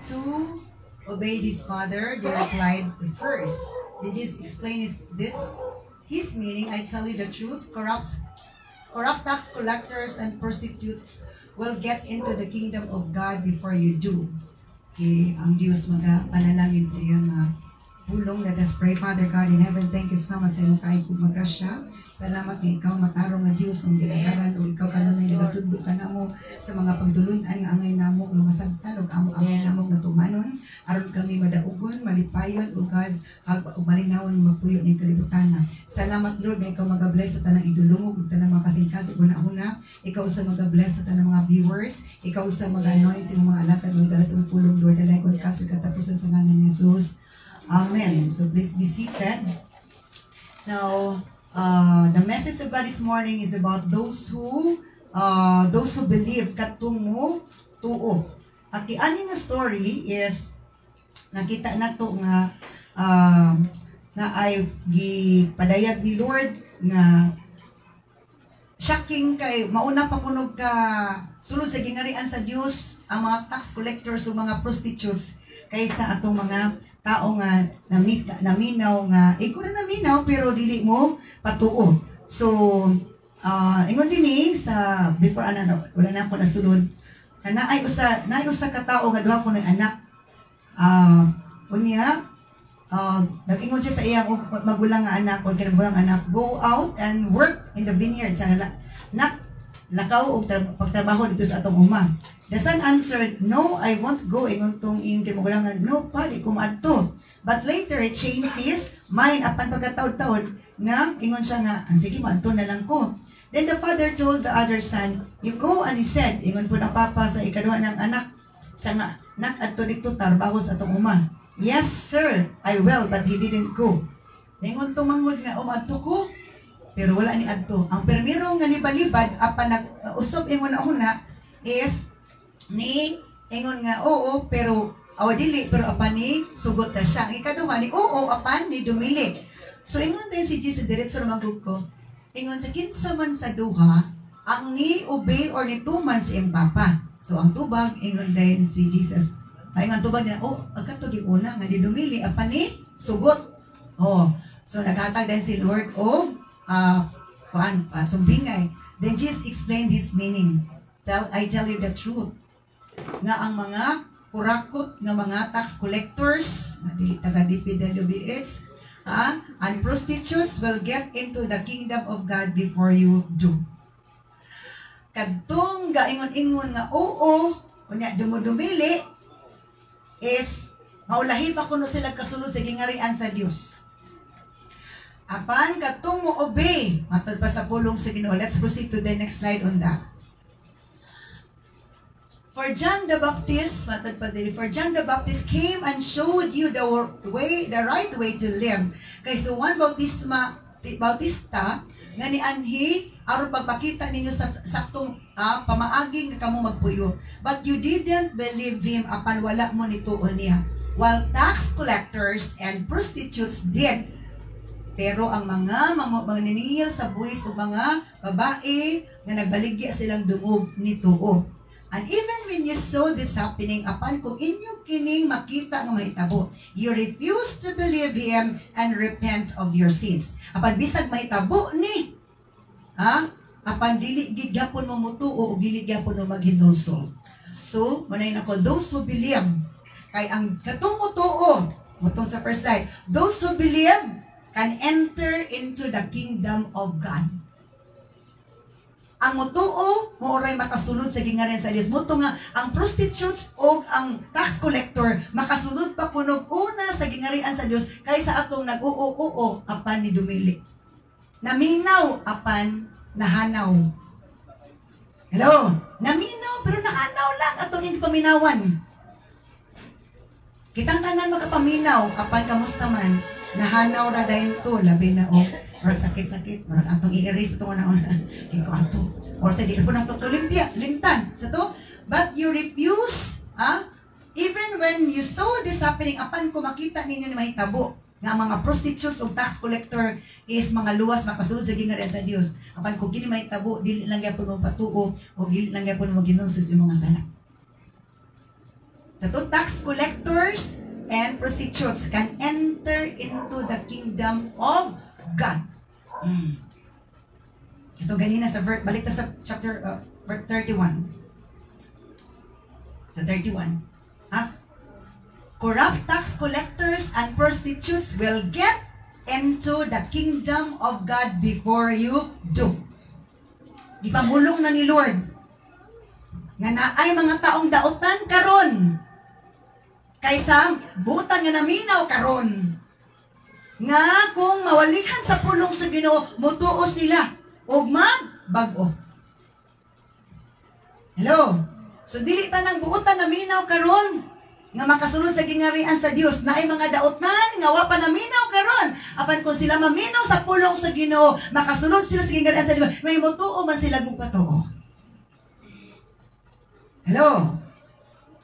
to obey his father? They replied, first. Did Jesus explain this? His meaning, I tell you the truth, corrupt tax collectors and prostitutes will get into the kingdom of God before you do. Okay, ang Diyos panalangin sa iyang pulong. Let us pray. Father God in heaven, thank you so much sa iyong kahit magrasya. Salamat na ikaw matarong nga Diyos ang ginagaran o ikaw kanunay nagatudlo ka na mo sa mga pagdulunan nga angay namo nga masabtan o amo angay namo nga tumanon aron kami madaugon, malipayon o God malinawon magpuyo ning kalibutan. Salamat Lord na ikaw magabless sa tanang idulungog ug tanang makasingkasig una-una. Ikaw sa magabless sa tanang mga viewers, ikaw sa mag-anoint sa mga alakad mo dala sa pulong Lord alay kon kaso katapusan sa ngalan ni Jesus. Amen. So please be seated. Now, the message of God this morning is about those who believe katungo tuo. At the ani nga story is nakita nato nga na ay gipadayag ni Lord nga shocking kay mauna pa kunog ka sulod sa gingarian sa Dios ang mga tax collectors o mga prostitutes kaysa atong mga tao nga naminaw nga ikaw na naminaw pero dili mo patuo. So ingon dinhi sa before wala na ako nasulod kana ay usa ka tawo nga duha ko ng anak unya nag-ingon siya sa iyang magulang nga anak o kinagulang anak, go out and work in the vineyard sa lakaw o pagtrabaho dito sa atong uma. The son answered, no, I won't go. Ingon tong iyong kinagulangan, no, padi, kumaadto. But later, he changed his mind apan pagkataod-taod na ingon siya nga, sige, maadto na lang ko. Then the father told the other son, you go, and he said, ingon po ng papa sa ikaduha ng anak, sa nga, nak-adto dito tarbaho sa atong uma. Yes, sir, I will, but he didn't go. Ingon tumangod nga, umadto ko, pero wala ni adto. Ang permiro nga ni balibad, apan nag-usop ingon na una, is, ni ingon nga oo pero awadili pero apan ni sugot na siya. Ang ikaduha ni oo apan ni dumili. So ingon din si Jesus diretso na magug ko. Ingon sa kinsa man sa duha ang ni obey or ni tuman si papa. So ang tubag ingon din si Jesus. Ay nga tubag niya agkato gi una nga ni dumili apan ni sugot. So naghatag din si Lord og sumbingay. Then Jesus explained his meaning. I tell you the truth. Nga ang mga kurakot nga mga tax collectors taga DPWH and prostitutes will get into the kingdom of God before you do. Kadtong gaingon-ingon nga oo unya dumudumili is maulahi pa kuno sila kasulod sa gingarian sa Dios. Apan kadtong mo obey matod pa sa pulong sa Ginoo. Let's proceed to the next slide on that. For John the Baptist came and showed you the right way to live. Kay so Juan Bautista nga ni anhi aron pagpakita ninyo sa saktong pamaagi nga kamo magpuyo. But you didn't believe him apan wala mo nituon niya. While tax collectors and prostitutes did. Pero ang mga niningil sa buwis o mga babae nga nagbaligya silang dungog nituo. And even when you saw this happening, apan kung inyo kining makita nga mahitabo, you refuse to believe him and repent of your sins. Apan bisag mahitabo ni, apan dili gyapon mo mutuo o dili gyapon mo maghindulsol. So, manay nako, those who believe, kay ang katong mutuo, mutong sa first slide, those who believe can enter into the kingdom of God. Ang mutuo mo oray makasulod sa gingaran sa Dios. Muto nga ang prostitutes o ang tax collector makasulod pa kunog una sa gingarian sa Dios kaysa atong nag-oo apan ni dumili. Naminaw apan nahanaw. Hello, naminaw pero nahanaw lang atong hindi paminawan. Kitang tanan makapaminaw apan kamusta man nahanaw ra dayon to labi na Marag sakit-sakit, marag atong i-erase ito na ikaw ato. Or sa di na po na ito limtan. Sa to, but you refuse, even when you saw this happening, apan ko makita ninyo ni mahitabo, nga mga prostitutes o tax collector is mga luwas makasulod sa gingaran sa Dios. Apan ko gini mahitabo, dili lang gyapon mo patuo, o dili lang gyapon mo ginunsus yung mga sala. The tax collectors and prostitutes can enter into the kingdom of God. Ito ganina sa verse, balik na sa chapter 31. Sa 31. Corrupt tax collectors and prostitutes will get into the kingdom of God before you do. Ipamulong na ni Lord nga naay mga taong dautan karon kaysa butan nga naminaw karon nga kung mawalihan sa pulong sa Ginoo mutuo sila ug magbag-o. Hello. So dili ta nang buutan naminaw karon nga makasulod sa gingarian sa Dios naay mga daotnan nga wa pa naminaw karon apan kung sila maminaw sa pulong sa Ginoo makasulod sila sa gingarian sa Dios may mutuo man sila kung patuo. Hello.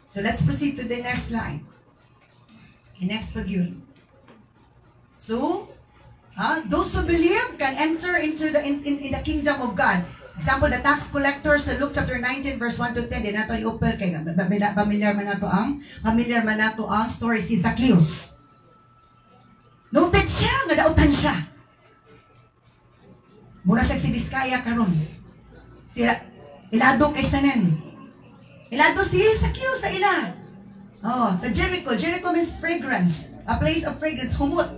So let's proceed to the next line. Okay, next pag yun. So, those who believe can enter into the in the kingdom of God. Example, the tax collectors sa Luke chapter 19 verse 1 to 10. Di nato i-open kay familiar man nato ang story si Zacchaeus. Noted siya nga dautan siya. Mura siya si Biskaya karon. Sila ilado kay sanen. Ilado si Zacchaeus sa ila. Oh, sa Jericho. Jericho means fragrance. A place of fragrance. Humot.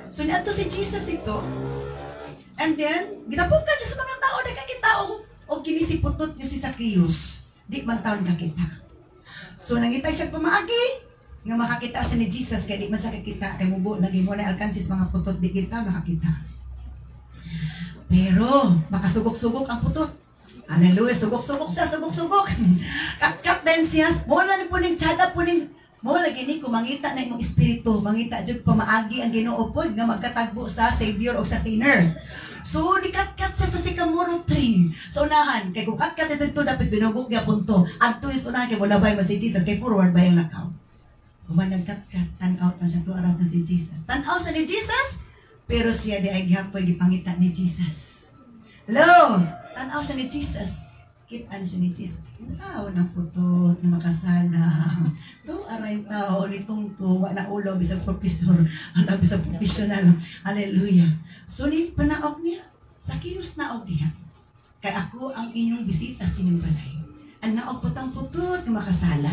So, niato si Jesus ito. And then, gitapukan siya sa mga tao. Nakakitao. O kinisiputot niya si Zacchaeus. Di man taon kakita. So, nangitay siya pamaagi. Nga makakita siya ni Jesus. Kaya di man siya kakita. Kaya mubo. Lagi mo na alkansis mga putot. Di kita makakita. Pero, makasugok-sugok ang putot. Hallelujah. Sugok-sugok siya. Sugok-sugok. Kat-kat din siya. Wala ni po ning tsada po ning mo lagi ni kumangita na imong espiritu, mangita jud pamaagi ang Ginoo pod nga magkatagbo sa Savior o sa sinner. So nikat-kat siya sa sikamoro tree. Sa unahan kay kung kat-kat dito dapat binugog gyapon to. Adto is unahan kay wala bay mo si Jesus kay forward ba yung lakaw. Human nagkat-kat tan-out man siya to aras sa si Jesus. Tan-out sa ni Jesus pero siya di ay gihapoy gipangita ni Jesus. Hello, tan-out sa ni Jesus. Kita siya ni Jesus. Yung tao na putot, na makasala. Ito, aray tao, nitong to, wala ulo, bisag professor, wala bisag professional. Hallelujah. So, ni panaog niya, Zacchaeus naog niya. Kaya ako ang inyong bisita sa inyong balay. Ang naog putang putot, na makasala.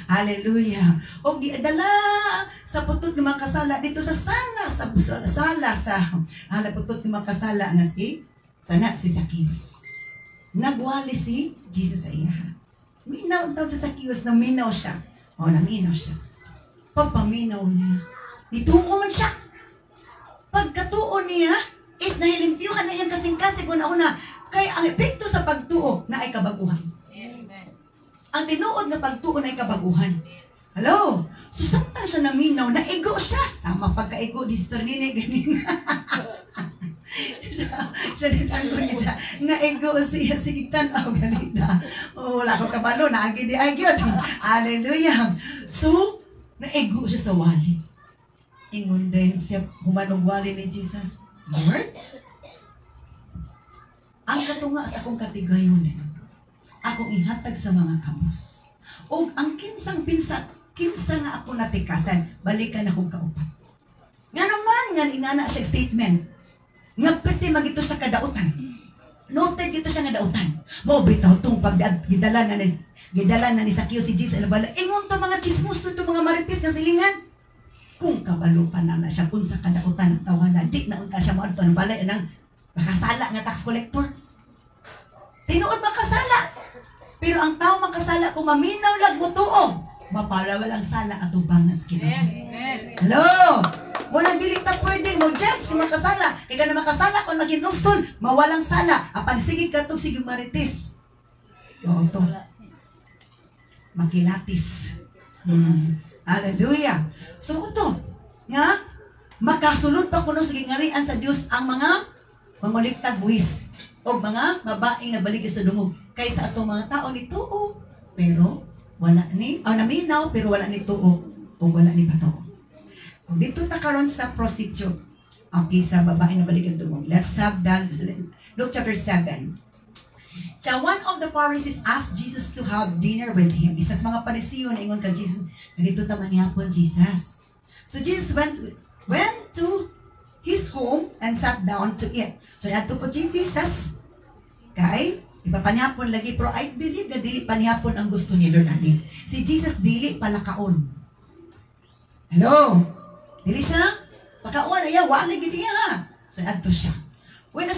Hallelujah. O di adala sa putot na makasala, dito sa sala, sa putot na makasala, nga si Zacchaeus. Nagwali si Jesus sa iya. Minaw daw si Zacchaeus, naminaw siya. O, naminaw siya. Pagpaminaw niya, nituo man siya. Pagkatuo niya, is nahilimpyuhan na iyang kasing-kasing una-una. Kaya ang epekto sa pagtuo na ay kabaguhan. Amen. Ang tinuod na pagtuo na ay kabaguhan. Hello? So, samtang siya naminaw, naigo siya. Sama pagkaigo, di siya nini, ganina. siya ditango niya siya. Naigo siya, sige tanaw, ganina. Oh, wala ko kabalo, naagi di agyon. Hallelujah. So, naigo siya sa wali. Ingon din siya, humanong wali ni Jesus. Lord, ang katunga sa akong katigayon, akong ihatag sa mga kamos. O ang kinsa nga ako natikasan, balikan akong kaupat. Nga naman, nga ingana siya statement. Nga pwede magito sa kadautan. Noted gito siya nga dautan. Mo bitaw tong gidala na ni Zacchaeus si Jesus alabala. Ingon to mga chismos to mga marites nga silingan. Kung kabalo pa na siya kung sa kadautan ang tawanan, di na unta siya moadto ang balay nang makasala nga tax collector. Tinuod makasala. Pero ang tao makasala kung maminaw lag mutuo, mapala walang sala at ubangan sa Ginoo. Hello. Wala dili ta pwede mo judge kung makasala. Kaya ka na makasala kung naginustol, mawalang sala. Apang sige ka to, sige marites. Oo to. Makilatis. Hallelujah. So ito, nga, makasulod pa kuno sa gingarian sa Dios ang mga manguliktag buhis o mga babaeng nabaligis sa dungog kaysa atong mga tao ni tuo pero wala ni naminaw pero wala ni tuo o wala ni patuo. Kung dito ta karon sa prostitute, okay, sa babae na balikan dumog. Let's have that. Luke chapter 7. So one of the Pharisees asked Jesus to have dinner with him. Isa sa mga Pariseo na ingon ka Jesus, ganito taman hapon Jesus. So Jesus went to his home and sat down to eat. So nato po Jesus, kay ipapanihapon lagi, pero I believe na dili panihapon ang gusto ni Lord ani. Si Jesus dili palakaon. Hello? Dili siya pakaon iya wala gid niya. So adto siya. When a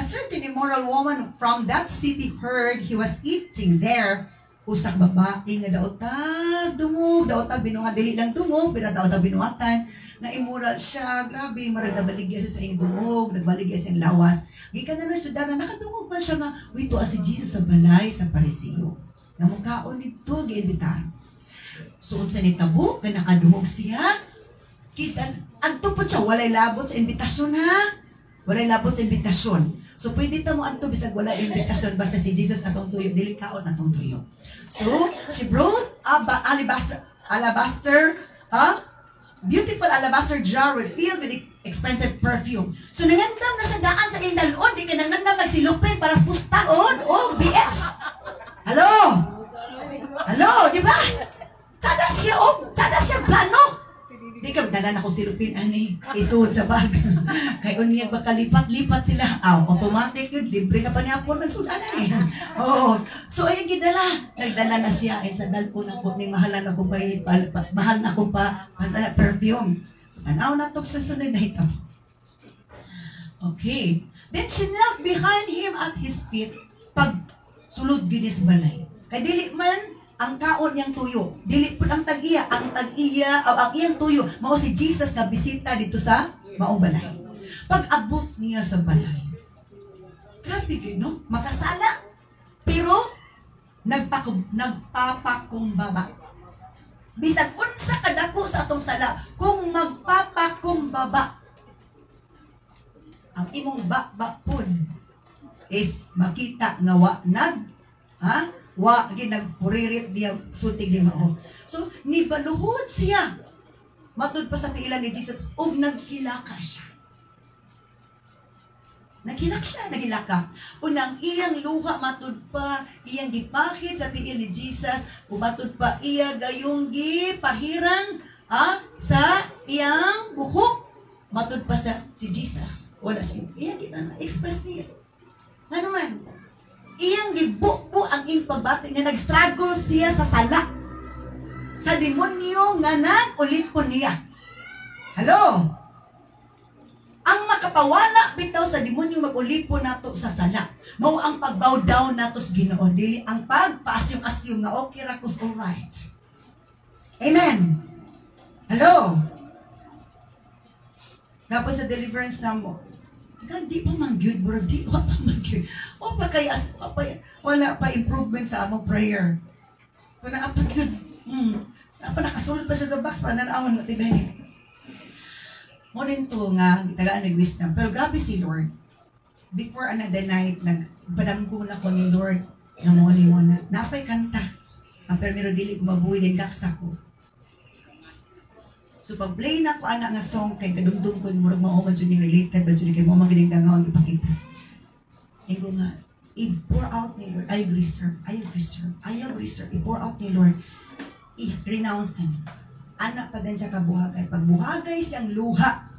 certain immoral woman from that city heard he was eating there, usak babae nga daotag dungog, daotag binuhat, dili lang dungog, pero daotag binuhatan, nga immoral siya, grabe, marag nabaligya siya sa iyong dungog, nagbaligya siya sa lawas. Gikan na siya, dara, nakadungog man siya nga, wito si Jesus sa balay sa Pariseo. Nga mukhaon nito, giinbitar. Suot sa nitabo, nga nakadungog siya, kita, anto po siya, walay labot sa invitasyon ha. Walay labot sa invitasyon. So, pwede ta mo anto bisag wala invitasyon basta si Jesus atong tuyo, dili kaon atong tuyo. So, she brought a beautiful alabaster jar filled with expensive perfume. So, nangandam na sa daan sa iyong dalon, di ka nangandam magsilupin para pustaon o BH. Hello? Hello, di ba? Tada siya plano. Di ka dala na ko silupin ani isuod sa bag. Kay unya bakalipat-lipat sila. Automatic yun, libre na pa niya po nagsudanan eh. Oh, so ay gidala, nagdala na siya sa dalpo na ko ning mahal na ko pa perfume. So tanaw na to sa sunod na ito. Okay. Then she knelt behind him at his feet pag sulod ginis balay. Kay dili man ang kaon niyang tuyo. Dili po ang tag-iya. Ang iyang tuyo. Mao si Jesus nga bisita dito sa maong balay. Pag-abot niya sa balay. Grabe no? Makasala. Pero, nagpapakumbaba. Bisag unsa kadako sa atong sala, kung magpapakumbaba, ang imong bakbak is makita nga wa ginagpuririt diya sultig di mao. So nibaluhod siya matud pa sa tiilan ni Jesus ug naghilaka siya. Naghilaka. Unang iyang luha matud pa iyang gipakit sa tiil ni Jesus ug matud pa iya gayong gipahirang sa iyang buhok matud pa sa si Jesus. Wala siya. Iyang express niya. Nga naman, iyang gibuo ang iyang pagbati nga nag-struggle siya sa sala. Sa demonyo nga nag-ulipon niya. Hello? Ang makapawala bitaw sa demonyo mag-ulipon nato sa sala. Mao ang pag-bow down nato sa Ginoo, dili ang pagpa-asyum-asyum nga okay ra kus alright. Amen. Hello? Tapos sa deliverance na mo, di pa man-gyud, bro. Di pa man-gyud. Wala pa improvement sa among prayer. Kung naapat yun, nakasulot pa siya sa box, pananawan natin ba yun? Mo rin to nga, tagaan nag-wisdom. Pero grabe si Lord. Before another night, nagpadamgo na ko ni Lord, na mo na, napay kanta. Ang pero dili ko mabuhay din kaksa ko. So pag-play na ko anak nga song kay kadumdum ko yung murag mao man jud related ba jud kay mo magining dangaw ang ipakita. Ingo nga i-pour out ni Lord. I agree sir. I-pour out ni Lord. I-renounce na. Anak pa din siya kabuhagay. Pag buhagay siyang luha,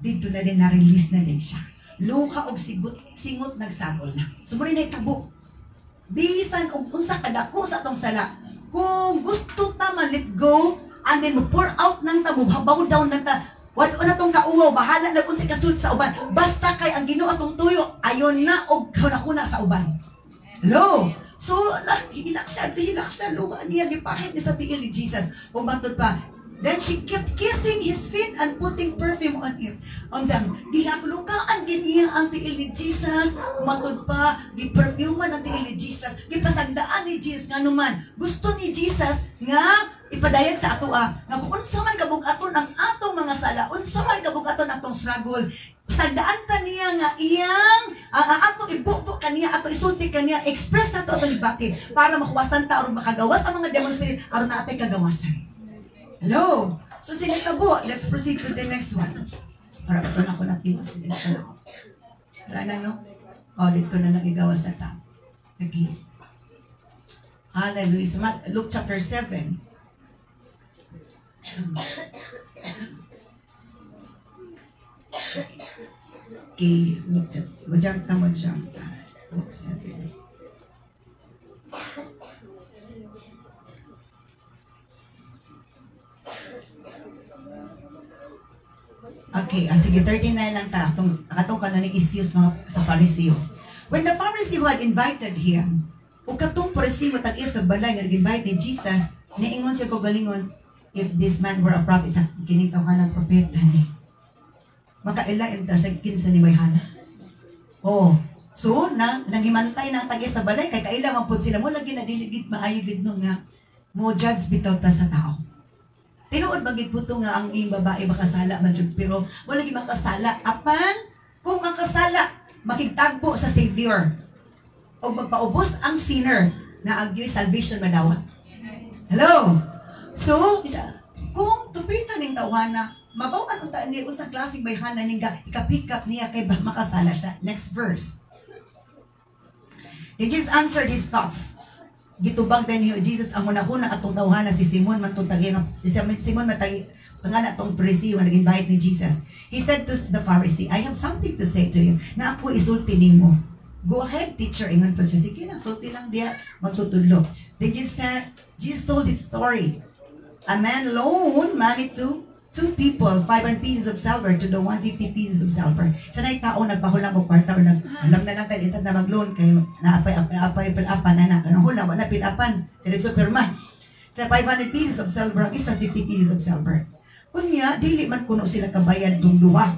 dito na din na-release na din siya. Luha og singot nagsagol na. Sumuri na itabo. Bisan og unsa kadako sa atong sala. Kung gusto ta ma-let go, and then mo-pour out ng ta, mo-babaw down ng ta, wala na itong kauwaw, bahala na kung si kasulot sa uban. Basta kay ang Ginoo atong tuyo, ayon na og kuna sa uban. Hello? So, hilak siya, luha niya, gipahit niya sa tiil ni Jesus. Umatod pa. Then she kept kissing his feet and putting perfume on it. On them, gihaklukaan niya ang tiil ni Jesus. Umatod pa, giperfuman ang tiil ni Jesus. Gipasagdaan ni Jesus nga naman. Gusto ni Jesus nga ipadayag sa ato nga kung unsa man kabug-aton ang atong mga sala, unsa man kabug-aton atong struggle, pasagdaan ta niya nga iyang atong ibuto kaniya, ato isulti kaniya, express nato atong ibati para makuwasan ta aron makagawas ang mga demon spirit aron natin kagawasan. Hello? So sinitabo, let's proceed to the next one. Para ito na ko natin mas dito na ako. Wala na no? O, dito na lang igawas na ta. Okay. Hallelujah. Luke chapter 7. Okay, Luke chapter. Majang ta. Luke 7. Okay, sige, 39 lang ta. Atong kanang issues mga sa Pariseo. When the Pharisee who had invited him, o katong Pariseo tag-iya sa balay nga nag-invite ni Jesus, niingon siya ko galingon, if this man were a prophet, sa kinitaw ka ng propeta ni. Makailain ta sa kinsa ni Mayhana. Oh, so, nanghimantay na tag-iya sa balay, kay kailangan po sila mo, lagi na diligid maayo gid no nga, mo judge bitaw ta sa tao. Tinuod bagid po nga ang iyong babae makasala man jud, pero wala gyud makasala apan kung makasala makigtagbo sa Savior o magpaubos ang sinner na agyoy salvation madawat. Hello. So kung tupitan ning tawana mabaw-an unta ni usang klaseng bayhana ning ikapikap niya kay makasala siya. Next verse. He just answered his thoughts. Gitubag din ni Jesus ang hunahuna atong tawhana si Simon matutagi si Simon matagi pangana tong Pariseo nga nag-invite ni Jesus. He said to the Pharisee, I have something to say to you. Na ako isulti nimo. Go ahead, teacher. Ingon pa siya. Sige lang, sulti lang diya. Magtutudlo. Then Jesus told his story. A man loaned money to two people, 500 pieces of silver to the 150 pieces of silver. Sa na'y tao nagpahulang o kwarta o alam na lang tayo intad na mag-loan kayo naapay pilapan na kanang hulang wala pilapan diretso pirma. Sa 500 pieces of silver ang isa 50 pieces of silver. Unya dili man kuno sila kabayad dung duha.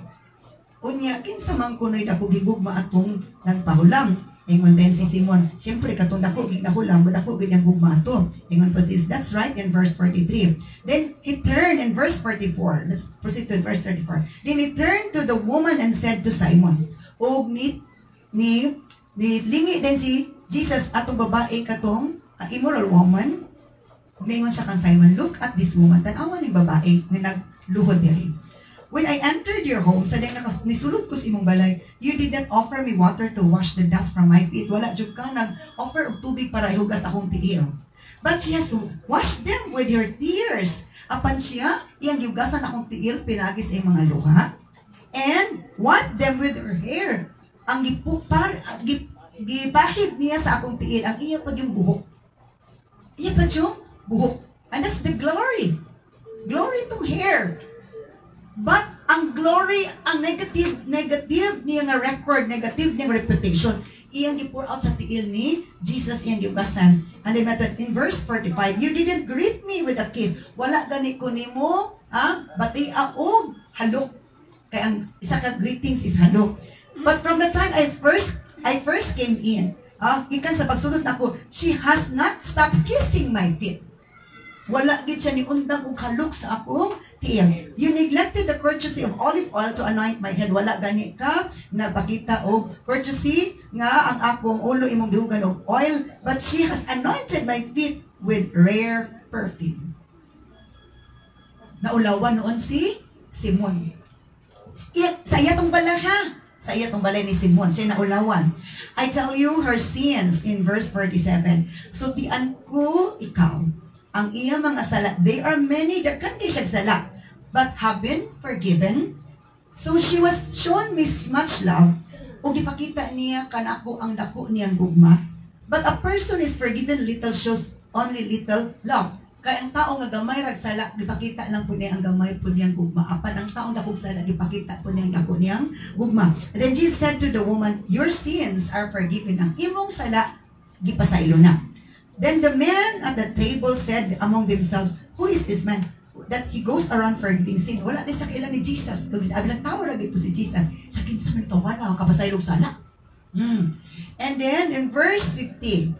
Unya kinsa man kuno'y dako gigugma atong nagpahulang. Ingon din si Simon, siyempre katong dako gignahulang, dako gid ang gugma ato. Ingon pa siya, that's right in verse 43. Then he turned in verse 44. Let's proceed to verse 34. Then he turned to the woman and said to Simon, o ni lingi din si Jesus atong babae katong immoral woman. Ug ningon siya kang Simon, look at this woman. Tan-awa ni babae nga nagluhod diri. When I entered your home, sa day nisulod ko sa imong balay, you did not offer me water to wash the dust from my feet. Wala jud ka nag-offer og tubig para ihugas akong tiil. But she has washed them with your tears. Apan siya, iyang gihugasan akong tiil, pinagis ang mga luha. And wiped them with her hair. Ang gipahid niya sa akong tiil, ang iyang pagyong buhok. Iya pa yung buhok. And that's the glory. Glory to hair. But ang glory, ang negative niya nga record, negative niya reputation, iyang gi-pour out sa tiil ni Jesus, iyang giugasan. And then in verse 45, you didn't greet me with a kiss. Wala gani ko nimo, batia og halok. Kaya ang isa ka greetings is halok. But from the time I first came in, ikan sa pagsunod nako, she has not stopped kissing my feet. Wala gid siya ni undang og halok sa akong tiil. You neglected the courtesy of olive oil to anoint my head. Wala gani ka nagpakita og courtesy nga ang akong ulo imong dihugan og oil, but she has anointed my feet with rare perfume. Naulawan noon si Simon. Sa iya tong balay ha. Sa iya tong balay ni Simon, siya naulawan. I tell you her sins in verse 47. So tian ko ikaw ang iya mga sala, they are many, daghan kay siya sala, but have been forgiven. So she was shown much love, o gipakita niya kanako ang dako niyang gugma. But a person is forgiven little shows only little love. Kaya ang tao nga gamay rag sala, gipakita lang po niya ang gamay po niyang gugma. Apan ang taong dakog sala, gipakita po niya ang dako niyang gugma. And then Jesus said to the woman, your sins are forgiven. Ang imong sala, gipasaylo na. Then the men at the table said among themselves, who is this man that he goes around forgiving sin? Wala din sa kailan ni Jesus. Sabi lang, tawa lagi po si Jesus. Sa kinsa man ito, wala, kapasaylog sala. And then in verse 50,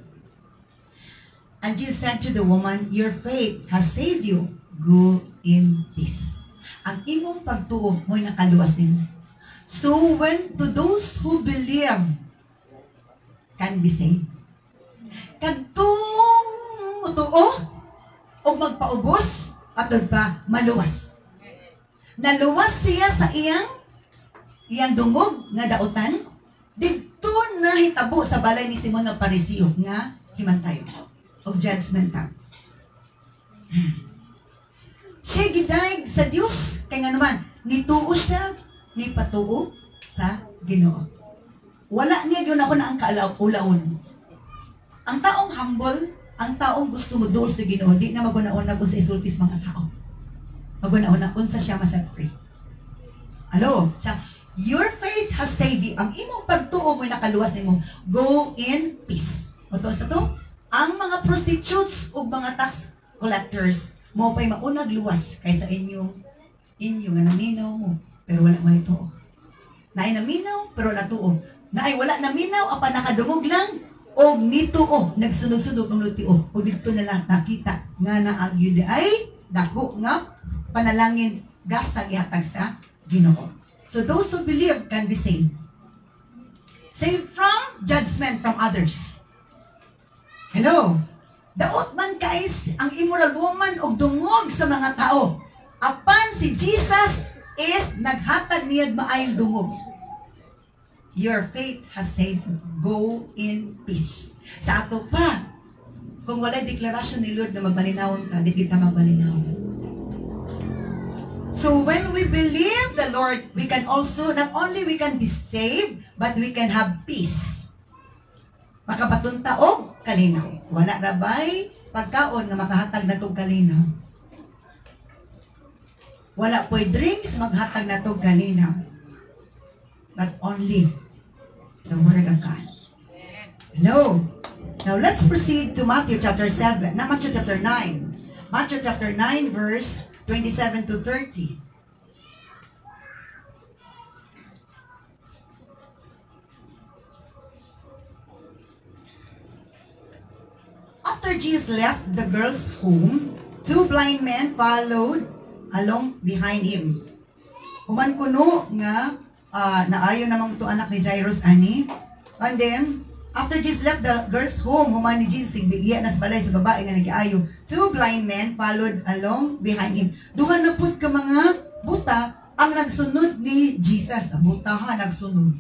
and Jesus said to the woman, your faith has saved you. Go in peace. Ang imong pagtuo mo'y nakaluwas nimo. So when to those who believe can be saved. Kadtong mutuo o magpaubos atod pa maluwas. Naluwas siya sa iyang dungog nga dautan. Adto na hitabo sa balay ni Simon nga Pariseo nga himantayon og judgmental. Siya gidayeg sa Dios kay nga naman nituo siya ni patuo sa Ginoo. Wala niya gyud ako na ang kaulaw-ulawon. Ang taong humble, ang taong gusto mo dul sa Ginoo, di na maguna-una kung sa isultis mga tao. Maguna-una unsa siya ma-set free. Hello? Siya, your faith has saved you. Ang imong pagtuo mo'y nakaluwas nimo. Go in peace. O to sa to, ang mga prostitutes o mga tax collectors mo pa'y maunag luwas kaysa inyo nga naminaw mo, pero wala may tuo. Naay naminaw, pero wala tuo. Naay wala naminaw, apa nakadungog lang, o nituo, nagsunod-sunod ng nutio. O dito na lang nakita nga naagyo di ay dako nga panalangin gasag ihatag sa Ginoo. So those who believe can be saved. Saved from judgment from others. Hello? Daot man guys ang immoral woman og dungog sa mga tao. Apan si Jesus is naghatag niyag maayong dungog. Your faith has saved you. Go in peace. Sa ato pa, kung walay deklarasyon ni Lord na magmaninawon ka, di kita magmaninawon. So when we believe the Lord, we can also, not only we can be saved, but we can have peace. Makapatunta og kalinaw. Wala rabay pagkaon nga makahatag na tog kalinaw. Wala po'y drinks maghatag na tog kalinaw. But only the Word of God. Hello? Now let's proceed to Matthew chapter 7. Not Matthew chapter 9. Matthew chapter 9 verse 27 to 30. After Jesus left the girl's home, two blind men followed along behind him. Human kuno nga naayo namang ito anak ni Jairus ani. And then, after Jesus left the girl's home, human ni Jesus bigya nas balay sa babae nga nagiayo. Two blind men followed along behind him. Duha na pud ka mga buta ang nagsunod ni Jesus. Ang buta ha nagsunod.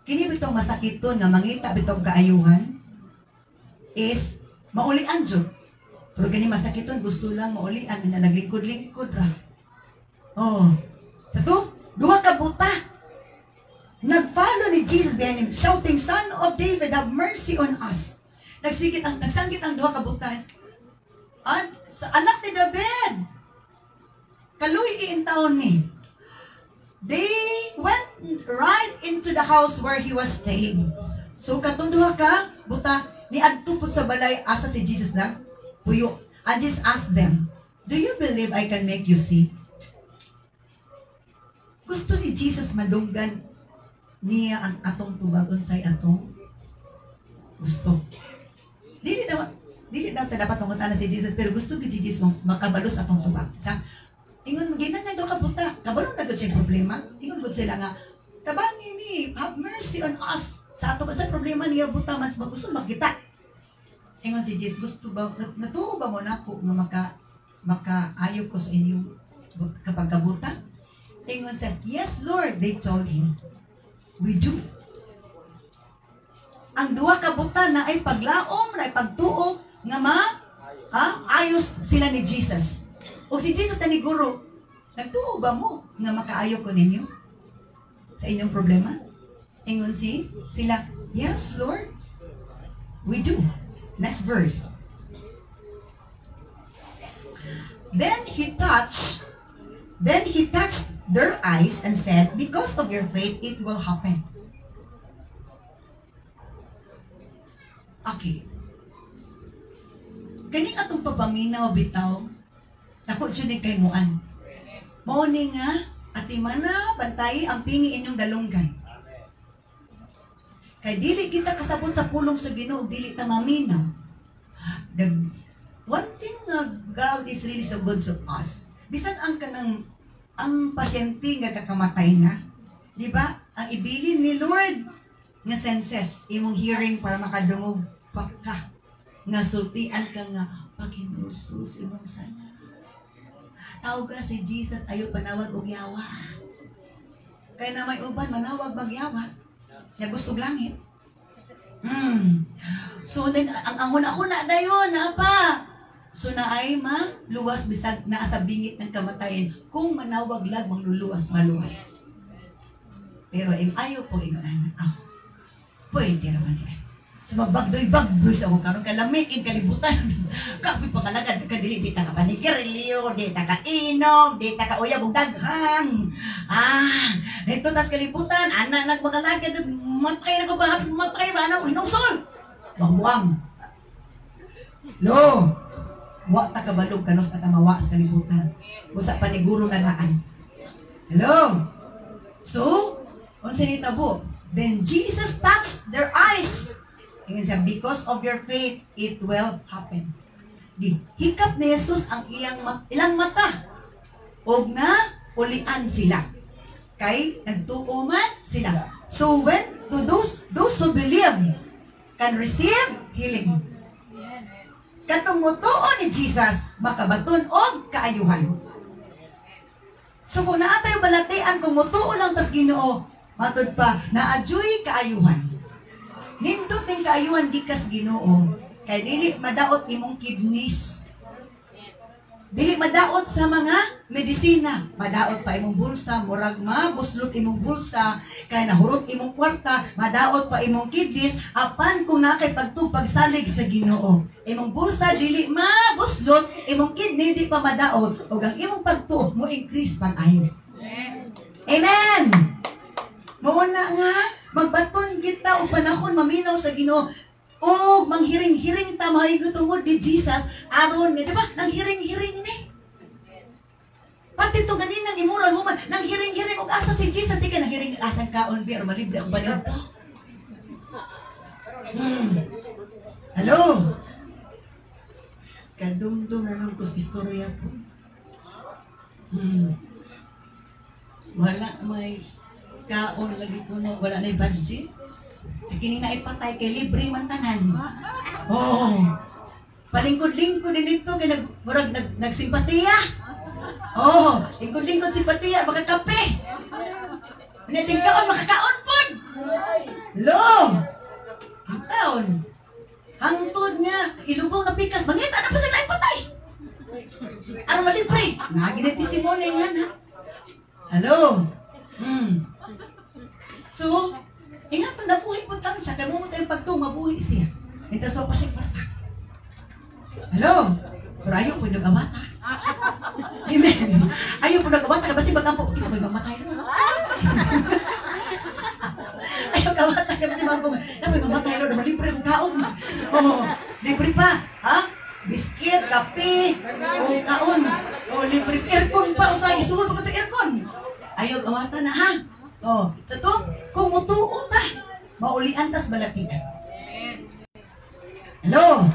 Kini bitong masakiton nga mangita bitong kaayuhan is maulian jud. Pero kini masakiton gusto lang maulian na naglingkod-lingkod ra. Oh. Sa to, duha ka buta. Nag-follow ni Jesus behind him, shouting, Son of David, have mercy on us. Nagsanggit ang duha ka buta. Sa anak ni David, kaluy iintaon ni. They went right into the house where he was staying. So katong duha ka buta, ni adtupod sa balay asa si Jesus na puyo. I just asked them, do you believe I can make you see? Gusto ni Jesus madunggan niya ang atong tubagon sa atong gusto. Dili daw ta dapat mangutan na si Jesus, pero gusto ni Jesus makabalos atong tubag. Sa ingon maginan nga daw ka buta, kabalo na gud siya problema. Ingon gud sila nga tabangi ni, have mercy on us. Sa ato sa problema niya buta mas gusto makita. Ingon si Jesus, gusto ba natuo ba mo nako nga makaayo ko sa inyo kapag kabuta? Ingon said, yes Lord, they told him. We do. Ang duha ka buta na ay paglaom, na ay pagtuo nga ayos sila ni Jesus. O si Jesus na ni Guru, nagtuo ba mo nga makaayo ko ninyo sa inyong problema? Ingon sila, yes Lord, we do. Next verse. Then he touched their eyes and said, because of your faith, it will happen. Okay. Kaning atong pagpaminaw bitaw, takot siya ni kay muan. Mao ni nga, atimana, bantay ang pingi inyong dalunggan. Kay dili kita kasabot sa pulong sa Ginoo, dili ta maminaw. One thing God is really so good to us. Bisan ang pasyente nga kakamatay na, di ba? Ang ibilin ni Lord nga senses, imong hearing para makadungog pa ka. Nga sultian ka nga, Paghinulsus imong sala. Tawag ka si Jesus, ayaw panawag og yawa. Kaya na may uban, manawag magyawa. Nga gusto langit. So then, ang huna-huna na yun, apa? So na ay maluwas bisag naa sa bingit ng kamatayan kung manawag lag mangluluwas maluwas. Pero ayaw po ingon pwede naman eh. So magbagdoy-bagdoy sa ako karon kalamikin kalibutan. Kapi pa kalagad kadili di ta ka panikirilyo, di ta ka inom, di ta ka uyab og daghan. Dito tas kalibutan ana nagmagalagad matay na ko ba matay ba ano hinungsol. Wangwang. Lo. Wa ta kabalog kanos at mawa sa kalibutan. Usa paniguro na naan. Hello. So, unsa ni tabo? Then Jesus touched their eyes. Ingon siya, because of your faith, it will happen. Di hikap ni Jesus ang ilang mata. Og na ulian sila. Kay nagtuo man sila. So when to those who believe can receive healing. Katong mutuo ni Jesus, makabaton og kaayuhan. So kung naatay balatian, kung mutuo lang tas Ginoo, matod pa, naadyoy kaayuhan. Nindot ng kaayuhan gikas Ginoo, kay dili madaot imong kidneys. Dili madaot sa mga medisina. Madaot pa imong bulsa, murag mabuslot imong bulsa, kay nahurot imong kwarta, madaot pa imong kidneys, apan kung nakay pagtupag salig sa Ginoo. Imong bulsa dili mabuslot, imong kidney di pa madaot, ug ang imong pagtuo mo increase pag-ayo. Amen. Muna nga magbaton kita og panahon maminaw sa Ginoo. O manghiring-hiring ta mahigo tungod ni Jesus aron nga, di ba? Nang hiring-hiring ni. Pati to ganina gimural human, nang hiring-hiring og asa si Jesus di ka nang hiring asang kaon bi aron malibre ang banod to. Hello. Kadumdum na nung kus istorya po. Wala may kaon lagi kuno, wala na budget. Kining na ipatay kay libre man tanan. Palingkod-lingkod din ito kay nagsimpatiya. Lingkod-lingkod simpatiya makakape. Niting kaon makakaon pod. Lo. Kaon. Hangtod nga ilubong na pikas, mangita na pa sila ipatay. Aron malibre. Nagina testimony nga na. Hello. So, ingat na buhay po lang siya. Kaya mo tayong pagtung, mabuhay siya. Ito so pa siya kwarta. Hello? Pero ayaw po nag-amata. Amen. Ayaw po nag-amata. Kasi mag-ampo. Kasi may mamatay na. Ayaw nag-amata. Kasi mag-ampo. May mamatay na. Malibre kong kaon. Libre pa. Ha? Biskit, kape, o kaon. Libre. Aircon pa. O sa isuod ko ito aircon. Ayaw nag-amata na ha. Sa to, kung mutuo ta, maulian tas balatian. Hello?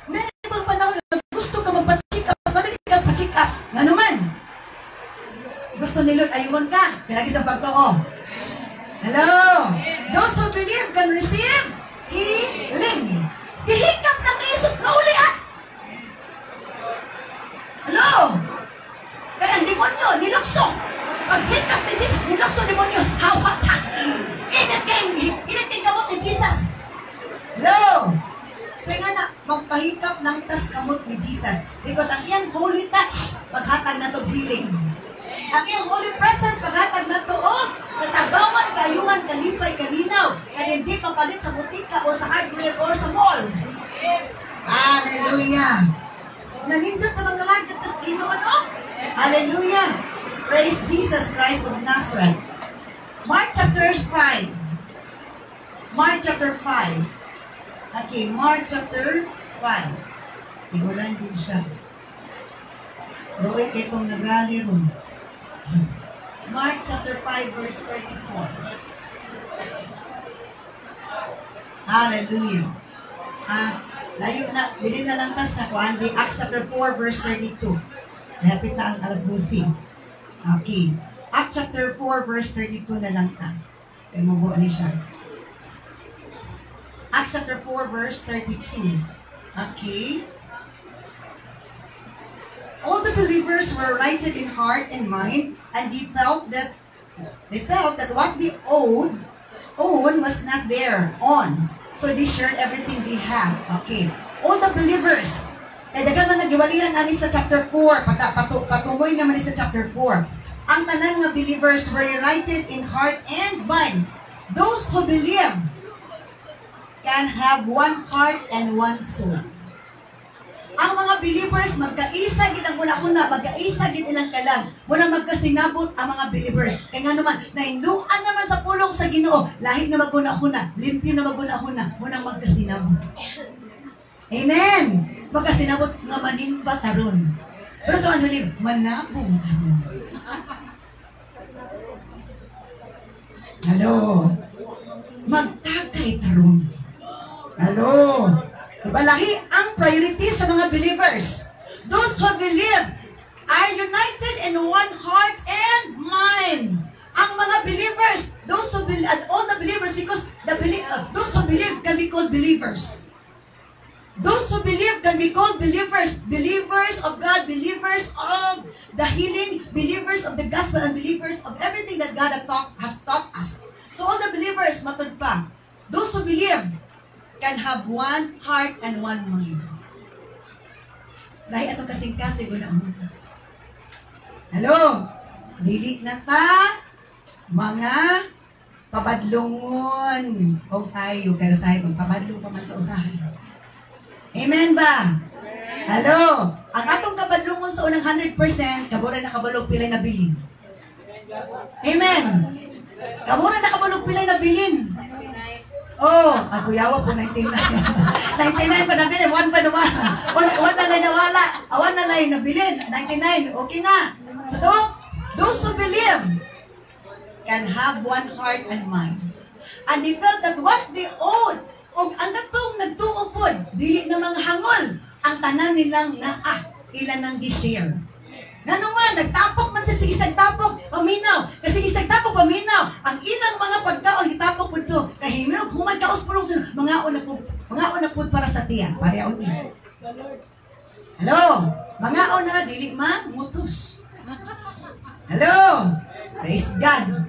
Hindi bang panahon na gusto ka magpa-check up, kung hindi ka pa-check up, nga naman? Gusto ni Lord, ayun ka, pinagi sa pagtoo. Hello? Those who believe can receive healing. Dihikap ng Jesus na ulian. Hello? Kaya ang demonyo, nilukso. Paghikap ni Jesus, nilokso demonyo, hawata. Inating kamot ni Jesus. Hello? So nga na, magpahikap lang tas kamot ni Jesus. Because ang iyang holy touch, maghatag na to healing. Ang iyang holy presence, maghatag na to katagawan, kayuhan, kalipay, kalinaw. Kaya hindi papalit sa butika or sa hardware or sa mall. Hallelujah. Nangindot na mga lagat tas Ginoo, no? Hallelujah. Praise Jesus Christ of Nazareth. Mark chapter 5. Mark chapter 5. Okay, Mark chapter 5. Igulan din siya. Doon kayo itong nagrally room. Mark chapter 5 verse 34. Hallelujah. Layo na, bilhin na lang tas sa kuhan. Acts chapter 4 verse 32. Lapit na ang alas 12. Okay. Acts chapter 4 verse 32 na lang ta. Kaya mabuo ni siya. Acts chapter 4 verse 32. Okay. All the believers were united in heart and mind, and they felt that what they owed own was not there on. So they shared everything they had. Okay. All the believers, kaya daghang nga nagiwalihan ani sa chapter 4, patumoy naman ni sa chapter 4. Ang tanan nga believers were united in heart and mind. Those who believe can have one heart and one soul. Ang mga believers, magkaisa gid ang una-una, magkaisa gid ilang kalag. Muna magkasinabot ang mga believers. Kaya nga naman, nahinduan naman sa pulong sa Ginoo, lahi na maguna-una, limpyo na maguna-una, muna magkasinabot. Amen! Magkasinabot nga manimba taron. Pero ito ang malim, manabong taron. Hello? Magtagay taron. Hello? Diba lahi ang priority sa mga believers. Those who believe are united in one heart and mind. Ang mga believers, those who believe, and all the believers, because those who believe can be called believers. Those who believe can be called believers. Believers of God, believers of the healing, believers of the gospel, and believers of everything that God has taught us. So all the believers, matod pa, those who believe can have one heart and one mind. Lahi atong kasing-kasing una-una. Hello? Dili na ta mga pabadlongon og ayo kayo sa pabadlong pa man sa usahay. Amen ba? Hello? Ang atong kabadlongon sa unang 100%, kabura na kabalog pilay na bilin. Amen? Kabura na kabalog pilay na bilin. Oh, ako yawa po 99. 99 pa nabilin, 1 pa nawala. 1 na lang nawala, 1 na lang nabilin. 99, okay na. So, those who believe can have one heart and mind. And they felt that what they owed, o ang katong nagtuupod, dili na mga hangol, ang tanan nilang naa, ilan ang gi-share. Nga naman, nagtapok man sa sige nagtapok, paminaw. Kasi sige nagtapok, paminaw. Ang ilang mga pagkaon, gitapok po ito. Kahimnog, humad kaos pulong sino. Mga una po para sa tiyan. Parehaon niya. Hello? Mga una, dili man, mutos. Hello? Praise God.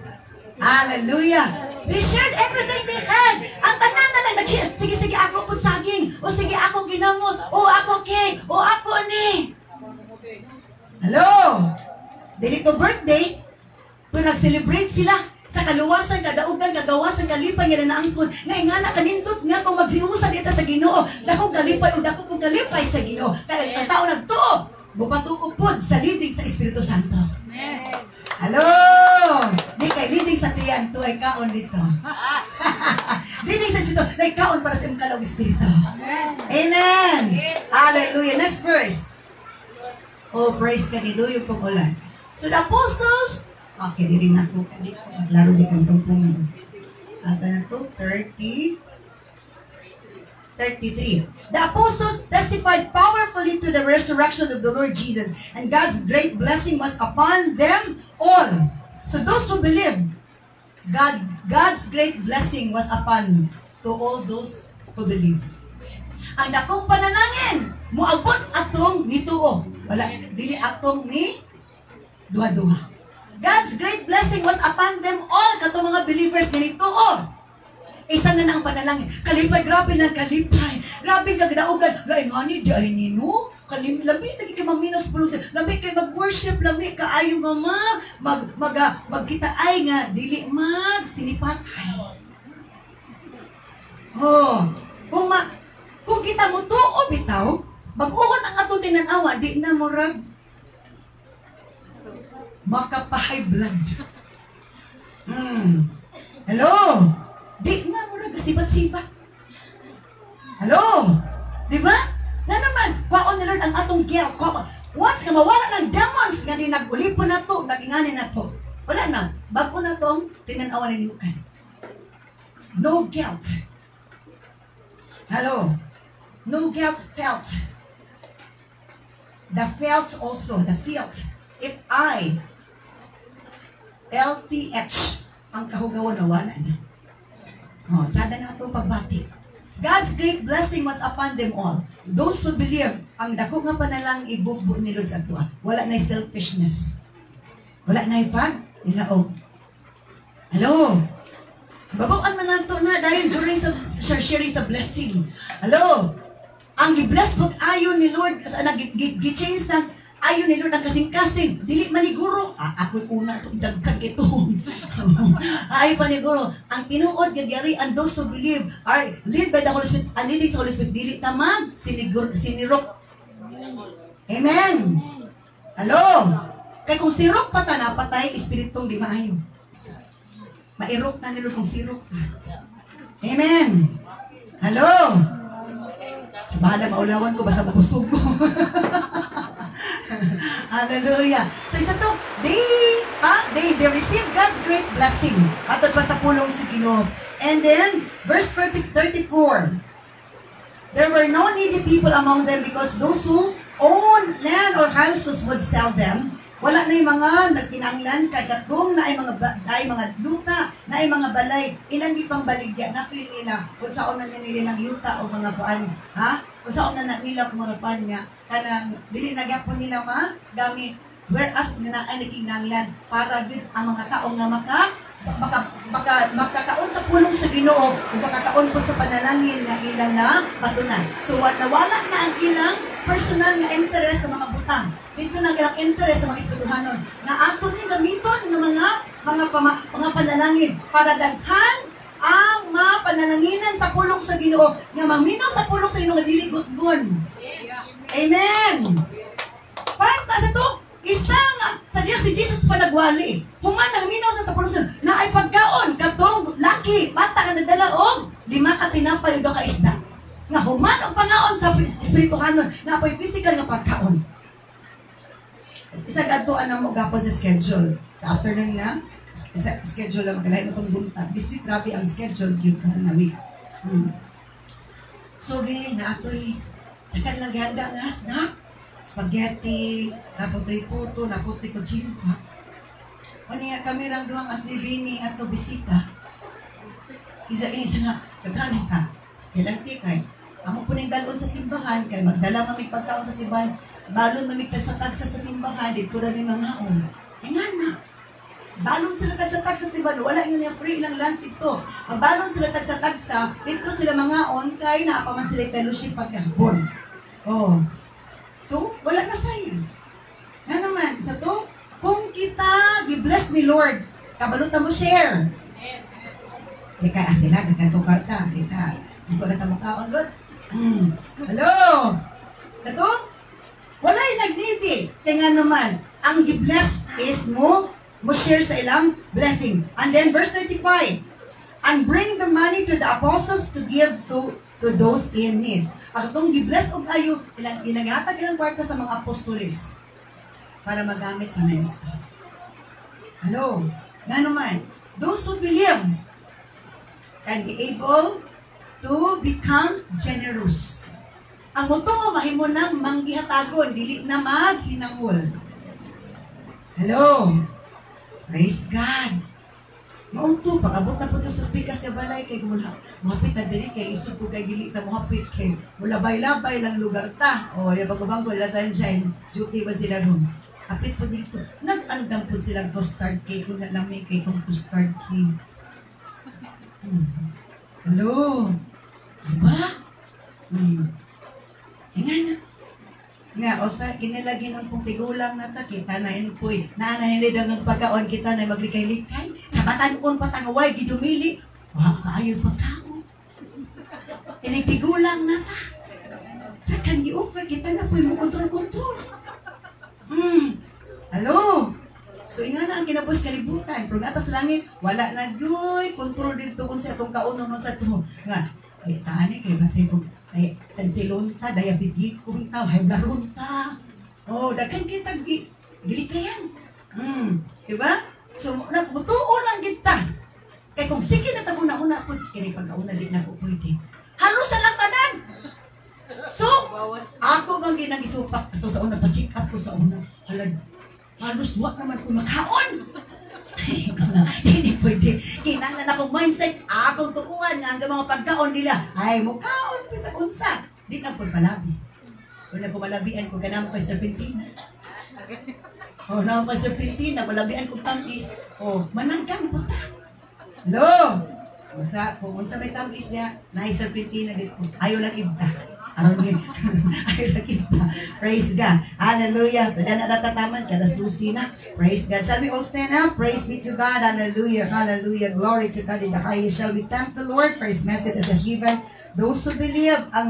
Hallelujah. They shared everything they had. Ang tanan na lang, sige, ako po saging. O sige, ako ginamos. O ako cake. O ako ni. Hello? Dili ko birthday, pero nag-celebrate sila sa kaluwasan, kadaugan, kagawasan, kalipay nga na naangkod. Nga na kanindot nga kung magsiusa dito sa Ginoo. Dakong kalipay o dako kong kalipay sa Ginoo. Kaya ang tao nagtuo, bupatuupod sa leading sa Espiritu Santo. Hello? Di kay leading sa tiyan, to ay kaon dito. Leading sa Espiritu, ay kaon para sa imong Espiritu. Amen. Hallelujah. Next verse. Oh, praise ka ni Duyog kong ulan. So the apostles, okay, di rin ako dito. Naglaro di kang sampungan. Asa na to? 33. The apostles testified powerfully to the resurrection of the Lord Jesus, and God's great blessing was upon them all. So those who believe, God's great blessing was upon to all those who believe. Ang dakong panalangin, muabot atong nituo. Wala, dili atong ni duha-duha. God's great blessing was upon them all, katong mga believers nga nituo. Isa na ang panalangin. Kalipay, grabe na kalipay. Grabe ka gidaugan. Laingani, di ay nino. Labi, lagi ka maminos pulong siya. Labi kay mag-worship, labi ka ayo nga magkita ay nga, dili sinipatay. Oh, kung kita mo tuo bitaw, mag-uwan ang atong tinanawa, di na murag makapahay blood. Hello? Di na murag sibat-sibat. Hello? Di ba? Na naman, kwaon ni Lord ang atong guilt. Once nga mawala ng demons nga di nag-ulipon na to, nag-ingani na to. Wala na. Bago na tong tinanawa ni Nukan. No guilt. Hello? No guilt felt. The felt also, the felt. If I, LTH, ang kahugawan na wala na. Oh, tsada na itong pagbati. God's great blessing was upon them all. Those who believe, ang dako nga panalang ibugbo ni Lord sa tuwa. Wala na selfishness. Wala na ipag, nilaog. Hello? Babaan man nato na dahil during sa sharing sa blessing. Hello. Ang gi-bless pag ayon ni Lord sa gi-change ng ayon ni Lord ang kasing-kasing. Dili man ni guro. Ako'y una itong dagkan ito. Ay pa ni guro. Ang tinuod gagari and those who believe are led by the Holy Spirit. Ang leading sa Holy Spirit. Dili tamag. Sinirok. Amen. Hello. Kaya kung sirok pa ta na patay, espiritong di maayo. Mairok na nilo kung sirok ka. Amen. Hello. Sa bahala, maulawan ko, basta mapusog ko. Hallelujah. So isa to, they receive God's great blessing. Atod pa sa pulong si Ginoo. And then, verse 34. There were no needy people among them because those who own land or houses would sell them. Wala na yung mga nagpinanglan, kay katong na ay mga yuta, na ay mga balay, ilang ipang baligya, na feel nila, kung saan na nilang yuta o mga kuan, ha? Kung saan na nila kung mga kuan niya, kanang, dili nagyapon nila gamit, whereas na ay nakinanglan, para good ang mga tao nga makakaon sa pulong sa Ginoo, kung makakaon po sa panalangin nga ilang na patunan. So, nawala na ang ilang personal nga interest sa mga butang. Dito na ilang interest sa mga espirituhanon. Nga ato ni gamiton ng mga panalangin para daghan ang mga panalanginan sa pulong sa Ginoo nga maminaw sa pulong sa Ginoo nga dili gutbon. Amen. Parta sa to, isa nga sa diya si Jesus pa nagwali. Human nagminaw sa pulong sa Ginoo na ay pagkaon katong laki, bata nga nadala og 5 ka tinapay ug 2 ka isda. Nga human ang pangaon sa espirituhanon na apoy physical nga pagkaon. Isa gadtuan na mo gapon sa schedule. Sa afternoon nga, schedule lang magalay mo itong buntag. This week, grabe ang schedule yun ka na week. So, na ato'y takan lang ganda nga snack. Spaghetti, naputoy puto, naputoy kutsinta. O niya kami lang doang at bini at bisita. Isa nga, kaganin sa ilang tikay. Amo po ning dalon sa simbahan, kay magdala mamig pagkaon sa simbahan, balon mamig tagsa-tagsa sa simbahan, dito rin yung mga haon. Nga na. Balon sila tagsa-tagsa sa simbahan, wala yun yung free ilang lunch ito. Ang balon sila tagsa-tagsa, dito sila mga on, kay naapaman sila fellowship pagkahapon. Oh. So, wala na sayang. Nga naman, sa to, kung kita gi-bless ni Lord, kabalutan mo share. Kaya sila, nagkantong karta, kita, hindi ko na tamukaon, Lord. Hello? Sa to, wala'y nagniti. Tingnan naman, ang gi-bless is mo share sa ilang blessing. And then verse 35, and bring the money to the apostles to give to those in need. Akatong gi-bless og ayo, ilang hatag ilang kwarta sa mga apostolis para magamit sa ministry. Hello? Nga naman, those who believe can be able to become generous. Ang muto mo mahimo nang manggihatagon, dili na maghinangol. Hello? Praise God. Maunto, pag-abot na po ito sa pikas na balay, kay mula, muhapit na din, kay isod ko kay gilit na muhapit, kay mulabay-labay lang lugar ta. O, yung pagkabang ko, sunshine, duty ba sila nun? Kapit po dito, nag-andam po sila custard cake, kung nalamig kay itong custard cake. Hello? Diba? Nga na. Nga, o sa kinilagin ng pong tigulang na ta, kita na yun po eh. Hindi daw ng pagkaon, kita na maglikay-likay. Sa batanon patangaway, gidumili. Wah, kaayon pagkaon. Tigulang na ta. Takan gi-offer, kita na po yung kontrol-kontrol. Hello? So, nga na ang kinabos kalibutan. Pero natas langit, wala na gyoy. Kontrol dito kung sa itong kaunon sa ito. Nga, tani kay basta itong ay tansilunta, diabetes kung tao, hay narunta. Oh, daghan kita gilikayan. Diba? So, nagbutuo lang kita. Kaya kung sige na tabuna-una po, kaya pag-auna din na po pwede. Halos na lang tanan. So, ako bang ginag-isupak. Ito sa una, pa-check up ko sa una. Halos duwa naman ko makaon. Hindi pwede. Kinanglan akong mindset. Akong tuuan nga ang mga pagkaon nila. Ay, mukaon ko sa unsa. Di na po palabi. Kung nagpumalabian ko, ganang ko kay Serpentina. O, naman kay Serpentina, malabian ko tamis. O, mananggang puta. Hello? Kung unsa may tamis niya, naay serpentina dito. Ayaw lang ibta. Aron ni. Ayaw lang ibta. Praise God. Hallelujah. So, na natataman. Kalas 12 na. Praise God. Shall we all stand up? Praise be to God. Hallelujah. Hallelujah. Glory to God in the highest. Shall we thank the Lord for His message that has given those who believe ang